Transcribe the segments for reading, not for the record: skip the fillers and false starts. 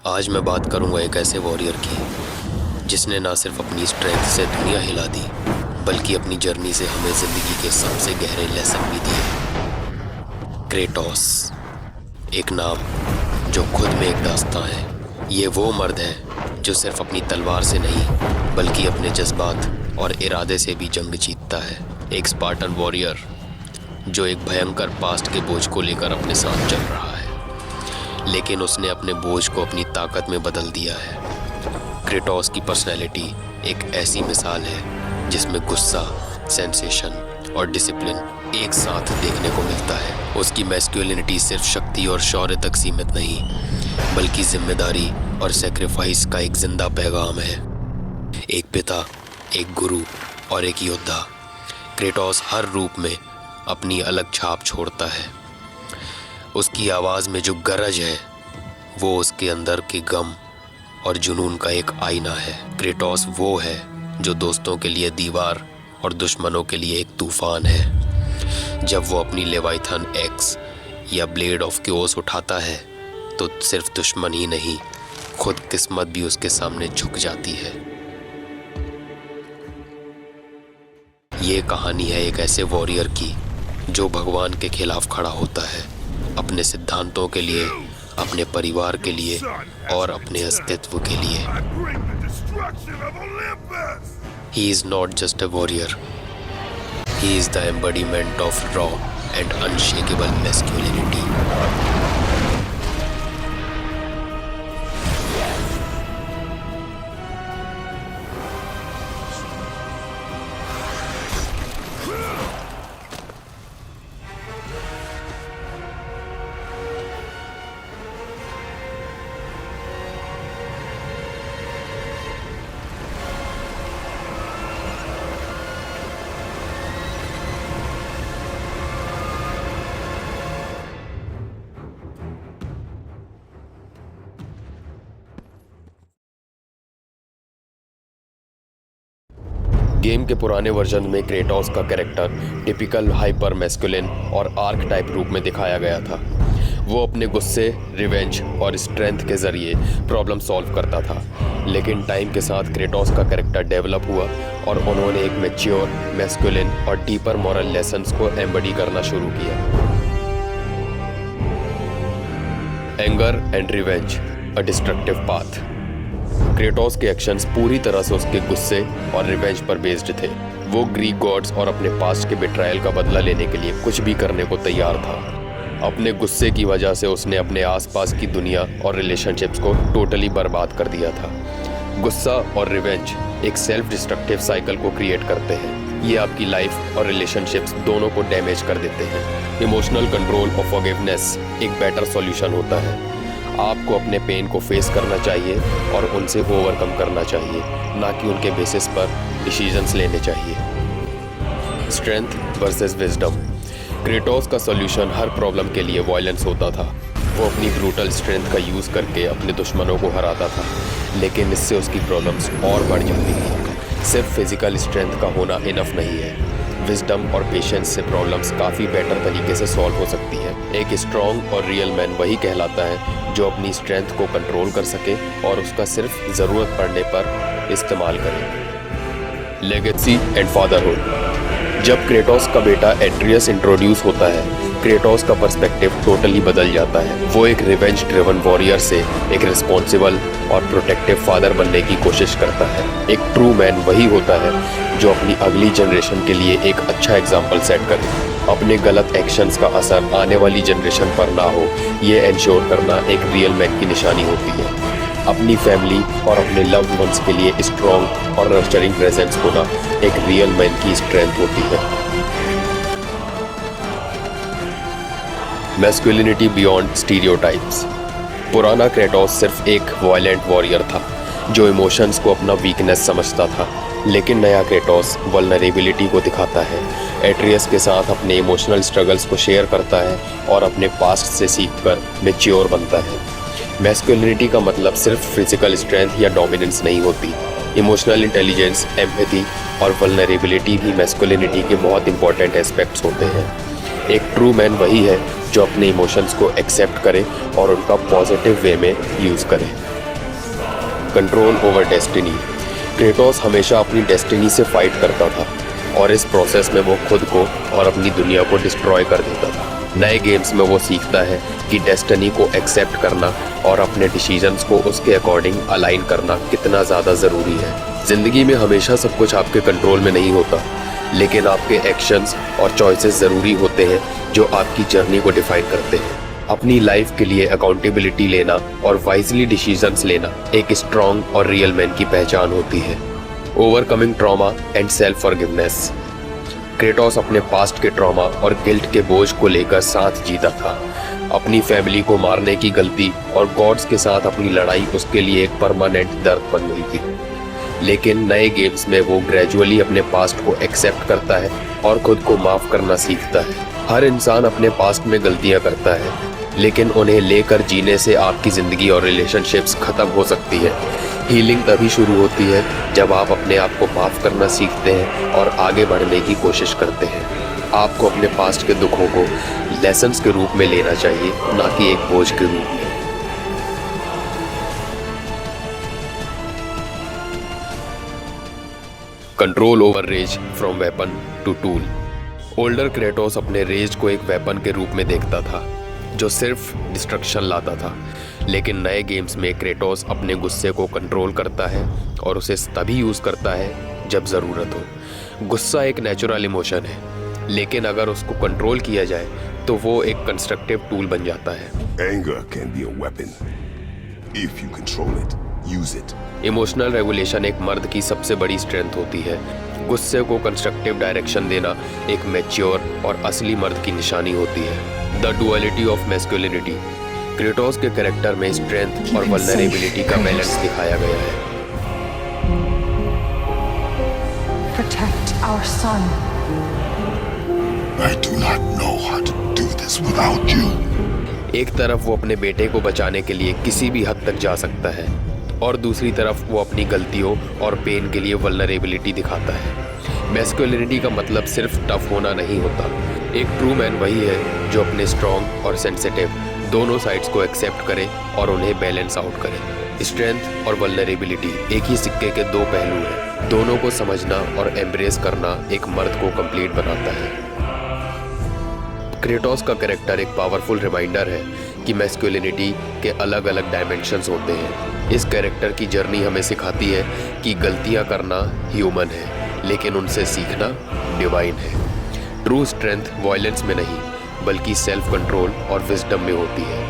आज मैं बात करूंगा एक ऐसे वॉरियर की जिसने ना सिर्फ अपनी स्ट्रेंथ से दुनिया हिला दी बल्कि अपनी जर्नी से हमें जिंदगी के सबसे गहरे लेसन भी दिए। क्रेटोस, एक नाम जो खुद में एक दास्तां है। ये वो मर्द है जो सिर्फ अपनी तलवार से नहीं बल्कि अपने जज्बात और इरादे से भी जंग जीतता है। एक स्पार्टन वॉरियर जो एक भयंकर पास्ट के बोझ को लेकर अपने साथ चल रहा है, लेकिन उसने अपने बोझ को अपनी ताकत में बदल दिया है। क्रेटोस की पर्सनैलिटी एक ऐसी मिसाल है जिसमें गुस्सा, सेंसेशन और डिसिप्लिन एक साथ देखने को मिलता है। उसकी मैस्कुलिनिटी सिर्फ शक्ति और शौर्य तक सीमित नहीं बल्कि जिम्मेदारी और सेक्रीफाइस का एक जिंदा पैगाम है। एक पिता, एक गुरु और एक योद्धा, क्रेटोस हर रूप में अपनी अलग छाप छोड़ता है। उसकी आवाज़ में जो गरज है वो उसके अंदर के गम और जुनून का एक आईना है। क्रेटोस वो है जो दोस्तों के लिए दीवार और दुश्मनों के लिए एक तूफान है। जब वो अपनी लेवाइथन एक्स या ब्लेड ऑफ क्योस उठाता है तो सिर्फ दुश्मन ही नहीं, खुद किस्मत भी उसके सामने झुक जाती है। ये कहानी है एक ऐसे वॉरियर की जो भगवान के खिलाफ खड़ा होता है, अपने सिद्धांतों के लिए, अपने परिवार के लिए और अपने अस्तित्व के लिए। He is not just a warrior. He is the embodiment of raw and unshakable masculinity. Game के पुराने वर्जन में क्रेटोस का कैरेक्टर टिपिकल हाइपर मैस्कुलिन और आर्क टाइप रूप में दिखाया गया था। वो अपने गुस्से, रिवेंज और स्ट्रेंथ के ज़रिए प्रॉब्लम सॉल्व करता था, लेकिन टाइम के साथ क्रेटोस का कैरेक्टर डेवलप हुआ और उन्होंने एक मैच्योर, मैस्कुलिन और डीपर मॉरल लेसन्स को एम्बडी करना शुरू किया। Anger and revenge, a destructive path. Kratos के एक्शंस पूरी तरह से उसके गुस्से और रिवेंज पर बेस्ड थे। वो ग्रीक गॉड्स और अपने पास्ट के बिट्रायल का बदला लेने के लिए कुछ भी करने को तैयार था। अपने गुस्से की वजह से उसने अपने आसपास की दुनिया और रिलेशनशिप्स को टोटली बर्बाद कर दिया था। गुस्सा और रिवेंज एक सेल्फ डिस्ट्रक्टिव साइकिल को क्रिएट करते हैं। ये आपकी लाइफ और रिलेशनशिप्स दोनों को डैमेज कर देते हैं। इमोशनल कंट्रोल और फॉरगिवनेस एक बेटर सॉल्यूशन होता है। आपको अपने पेन को फेस करना चाहिए और उनसे ओवरकम करना चाहिए, ना कि उनके बेसिस पर डिसीजंस लेने चाहिए। Strength versus wisdom. क्रेटोस का सॉल्यूशन हर प्रॉब्लम के लिए वायलेंस होता था। वो अपनी ब्रूटल स्ट्रेंथ का यूज़ करके अपने दुश्मनों को हराता था, लेकिन इससे उसकी प्रॉब्लम्स और बढ़ जाती थी। सिर्फ फिजिकल स्ट्रेंथ का होना इनफ नहीं है। विजडम और पेशेंस से प्रॉब्लम्स काफ़ी बेटर तरीके से सॉल्व हो सकती है। एक स्ट्रॉन्ग और रियल मैन वही कहलाता है जो अपनी स्ट्रेंथ को कंट्रोल कर सके और उसका सिर्फ ज़रूरत पड़ने पर इस्तेमाल करे। Legacy and fatherhood. जब क्रेटोस का बेटा एट्रियस इंट्रोड्यूस होता है, क्रेटोस का पर्सपेक्टिव टोटली बदल जाता है। वो एक रिवेंज ड्रिवन वॉरियर से एक रिस्पॉन्सिबल और प्रोटेक्टिव फादर बनने की कोशिश करता है। एक ट्रू मैन वही होता है जो अपनी अगली जनरेशन के लिए एक अच्छा एग्जाम्पल सेट करे। अपने गलत एक्शंस का असर आने वाली जनरेशन पर ना हो, ये एंश्योर करना एक रियल मैन की निशानी होती है। अपनी फैमिली और अपने लव्ड वंस के लिए स्ट्रॉन्ग और नर्चरिंग प्रेजेंस होना एक रियल मैन की स्ट्रेंथ होती है। Masculinity beyond stereotypes. पुराना क्रेटोस सिर्फ एक वायलेंट वॉरियर था जो इमोशंस को अपना वीकनेस समझता था, लेकिन नया क्रेटोस वल्नरेबिलिटी को दिखाता है। एट्रियस के साथ अपने इमोशनल स्ट्रगल्स को शेयर करता है और अपने पास्ट से सीखकर मैच्योर बनता है। मैस्कुलिनिटी का मतलब सिर्फ फिजिकल स्ट्रेंथ या डोमिनेंस नहीं होती। इमोशनल इंटेलिजेंस, एम्पैथी और वल्नरेबिलिटी भी मैस्कुलिनिटी के बहुत इंपॉर्टेंट एस्पेक्ट्स होते हैं। एक ट्रू मैन वही है जो अपने इमोशंस को एक्सेप्ट करे और उनका पॉजिटिव वे में यूज़ करे। Control over destiny. क्रेटोस हमेशा अपनी डेस्टिनी से फाइट करता था और इस प्रोसेस में वो खुद को और अपनी दुनिया को डिस्ट्रॉय कर देता था। नए गेम्स में वो सीखता है कि डेस्टिनी को एक्सेप्ट करना और अपने डिसीजंस को उसके अकॉर्डिंग अलाइन करना कितना ज़्यादा ज़रूरी है। ज़िंदगी में हमेशा सब कुछ आपके कंट्रोल में नहीं होता, लेकिन आपके एक्शंस और चॉइसेस ज़रूरी होते हैं जो आपकी जर्नी को डिफाइन करते हैं। अपनी लाइफ के लिए अकाउंटेबिलिटी लेना और वाइजली डिसीजंस लेना एक स्ट्रॉन्ग और रियल मैन की पहचान होती है। Overcoming trauma and self forgiveness. Kratos अपने पास्ट के ट्रॉमा और गिल्ट के बोझ को लेकर साथ जीता था। अपनी फैमिली को मारने की गलती और गॉड्स के साथ अपनी लड़ाई उसके लिए एक परमानेंट दर्द बन गई थी। लेकिन नए गेम्स में वो ग्रेजुअली अपने पास्ट को एक्सेप्ट करता है और खुद को माफ़ करना सीखता है। हर इंसान अपने पास्ट में गलतियां करता है, लेकिन उन्हें लेकर जीने से आपकी ज़िंदगी और रिलेशनशिप्स ख़त्म हो सकती है। हीलिंग तभी शुरू होती है जब आप अपने आप को माफ़ करना सीखते हैं और आगे बढ़ने की कोशिश करते हैं। आपको अपने पास्ट के दुखों को लेसन्स के रूप में लेना चाहिए, ना कि एक बोझ के रूप में। Control over rage from weapon to tool. Older Kratos अपने रेज को एक वेपन के रूप में देखता था जो सिर्फ डिस्ट्रक्शन लाता था, लेकिन नए गेम्स में क्रेटोस अपने गुस्से को कंट्रोल करता है और उसे तभी यूज़ करता है जब ज़रूरत हो। गुस्सा एक नेचुरल इमोशन है, लेकिन अगर उसको कंट्रोल किया जाए तो वो एक कंस्ट्रक्टिव टूल बन जाता है। Anger can be a weapon if you control it, use it. Emotional regulation एक मर्द की सबसे बड़ी स्ट्रेंथ होती है। गुस्से को कंस्ट्रक्टिव डायरेक्शन देना एक मैच्योर और असली मर्द की निशानी होती है। The duality of masculinity. Kratos के कैरेक्टर में स्ट्रेंथ और वल्नरेबिलिटी का बैलेंस दिखाया गया है। Protect our son. I do not know how to do this without you. एक तरफ वो अपने बेटे को बचाने के लिए किसी भी हद तक जा सकता है और दूसरी तरफ वो अपनी गलतियों और पेन के लिए वल्नरेबिलिटी दिखाता है। मैस्कुलिनिटी का मतलब सिर्फ टफ होना नहीं होता। एक ट्रू मैन वही है जो अपने स्ट्रॉन्ग और सेंसिटिव दोनों साइड्स को एक्सेप्ट करे और उन्हें बैलेंस आउट करे। स्ट्रेंथ और वल्नरेबिलिटी एक ही सिक्के के दो पहलू हैं। दोनों को समझना और एम्ब्रेस करना एक मर्द को कंप्लीट बनाता है। क्रेटोस का कैरेक्टर एक पावरफुल रिमाइंडर है कि मैस्कुलिनिटी के अलग अलग डायमेंशंस होते हैं। इस कैरेक्टर की जर्नी हमें सिखाती है कि गलतियां करना ह्यूमन है, लेकिन उनसे सीखना डिवाइन है। ट्रू स्ट्रेंथ वायलेंस में नहीं, बल्कि सेल्फ कंट्रोल और विजडम में होती है।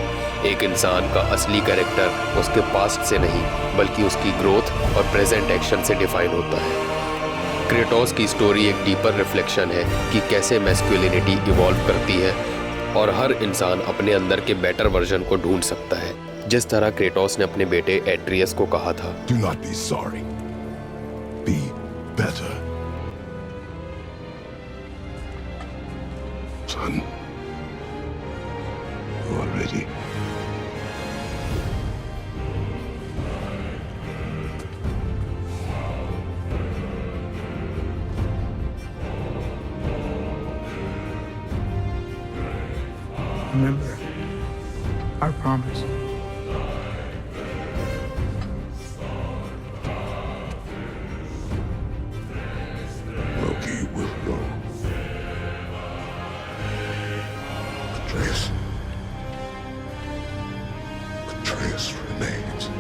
एक इंसान का असली कैरेक्टर उसके पास्ट से नहीं, बल्कि उसकी ग्रोथ और प्रेजेंट एक्शन से डिफाइन होता है। क्रेटोस की स्टोरी एक डीपर रिफ्लेक्शन है कि कैसे मैस्कुलिनिटी इवॉल्व करती है और हर इंसान अपने अंदर के बेटर वर्जन को ढूंढ सकता है, जिस तरह क्रेटोस ने अपने बेटे एट्रियस को कहा था, Do not be sorry. Be better. Son, you are ready. Remember our promise. Loki will go. Atreus. Atreus remains.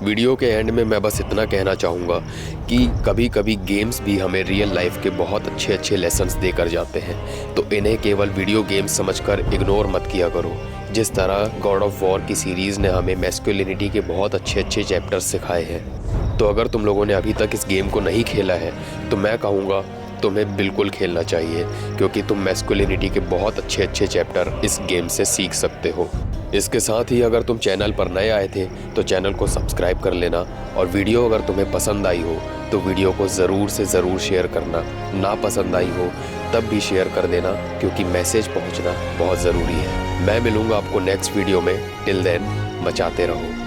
Video के एंड में मैं बस इतना कहना चाहूँगा कि कभी कभी गेम्स भी हमें रियल लाइफ के बहुत अच्छे अच्छे लेसन्स देकर जाते हैं, तो इन्हें केवल वीडियो गेम्स समझकर इग्नोर मत किया करो। जिस तरह गॉड ऑफ वॉर की सीरीज़ ने हमें मैस्कुलिनिटी के बहुत अच्छे अच्छे चैप्टर्स सिखाए हैं। तो अगर तुम लोगों ने अभी तक इस गेम को नहीं खेला है तो मैं कहूँगा तुम्हें बिल्कुल खेलना चाहिए, क्योंकि तुम मैस्कुलिनिटी के बहुत अच्छे अच्छे चैप्टर इस गेम से सीख सकते हो। इसके साथ ही अगर तुम चैनल पर नए आए थे तो चैनल को सब्सक्राइब कर लेना, और वीडियो अगर तुम्हें पसंद आई हो तो वीडियो को ज़रूर से ज़रूर शेयर करना। ना पसंद आई हो तब भी शेयर कर देना, क्योंकि मैसेज पहुंचना बहुत ज़रूरी है। मैं मिलूँगा आपको नेक्स्ट वीडियो में। टिल देन मचाते रहो।